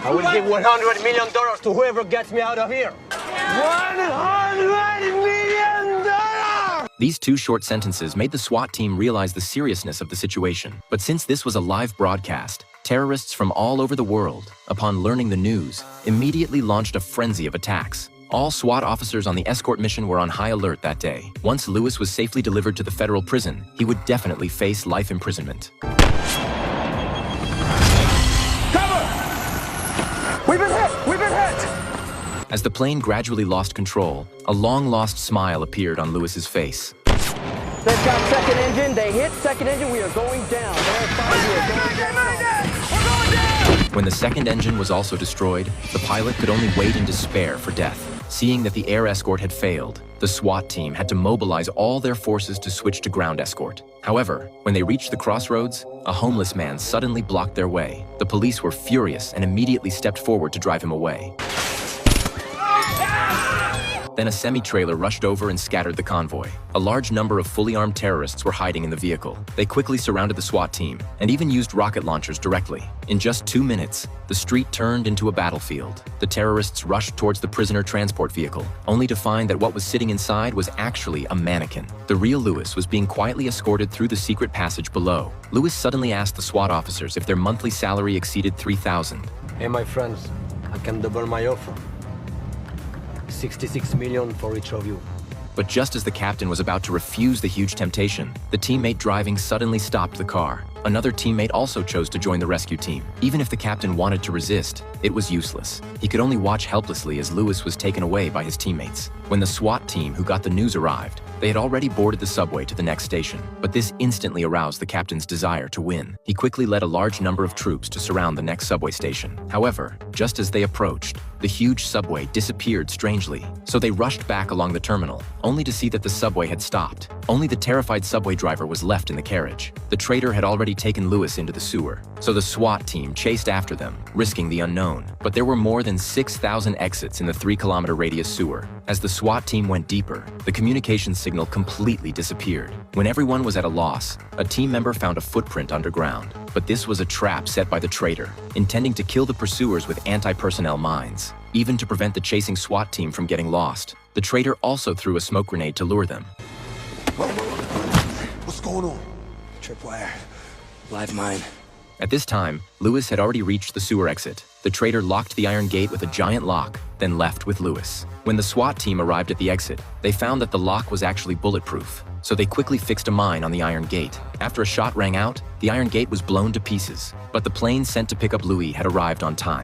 I will give $100 million to whoever gets me out of here. $100 million! These two short sentences made the SWAT team realize the seriousness of the situation. But since this was a live broadcast, terrorists from all over the world, upon learning the news, immediately launched a frenzy of attacks. All SWAT officers on the escort mission were on high alert that day. Once Lewis was safely delivered to the federal prison, he would definitely face life imprisonment. Cover! We've been hit! We've been hit! As the plane gradually lost control, a long-lost smile appeared on Lewis's face. They've got second engine. They hit second engine. We are going down. When the second engine was also destroyed, the pilot could only wait in despair for death. Seeing that the air escort had failed, the SWAT team had to mobilize all their forces to switch to ground escort. However, when they reached the crossroads, a homeless man suddenly blocked their way. The police were furious and immediately stepped forward to drive him away. Then a semi-trailer rushed over and scattered the convoy. A large number of fully armed terrorists were hiding in the vehicle. They quickly surrounded the SWAT team and even used rocket launchers directly. In just 2 minutes, the street turned into a battlefield. The terrorists rushed towards the prisoner transport vehicle, only to find that what was sitting inside was actually a mannequin. The real Lewis was being quietly escorted through the secret passage below. Lewis suddenly asked the SWAT officers if their monthly salary exceeded $3,000. Hey, my friends, I can double my offer. 66 million for each of you. But just as the captain was about to refuse the huge temptation, the teammate driving suddenly stopped the car. Another teammate also chose to join the rescue team. Even if the captain wanted to resist, it was useless. He could only watch helplessly as Lewis was taken away by his teammates. When the SWAT team who got the news arrived, they had already boarded the subway to the next station. But this instantly aroused the captain's desire to win. He quickly led a large number of troops to surround the next subway station. However, just as they approached, the huge subway disappeared strangely. So they rushed back along the terminal, only to see that the subway had stopped. Only the terrified subway driver was left in the carriage. The traitor had already taken Lewis into the sewer. So the SWAT team chased after them, risking the unknown. But there were more than 6,000 exits in the 3-kilometer radius sewer. As the SWAT team went deeper, the communication signal completely disappeared. When everyone was at a loss, a team member found a footprint underground. But this was a trap set by the traitor, intending to kill the pursuers with anti-personnel mines. Even to prevent the chasing SWAT team from getting lost, the traitor also threw a smoke grenade to lure them. What's going on? Tripwire. Live mine. At this time, Lewis had already reached the sewer exit. The traitor locked the iron gate with a giant lock, then left with Lewis. When the SWAT team arrived at the exit, they found that the lock was actually bulletproof, so they quickly fixed a mine on the iron gate. After a shot rang out, the iron gate was blown to pieces, but the plane sent to pick up Louis had arrived on time.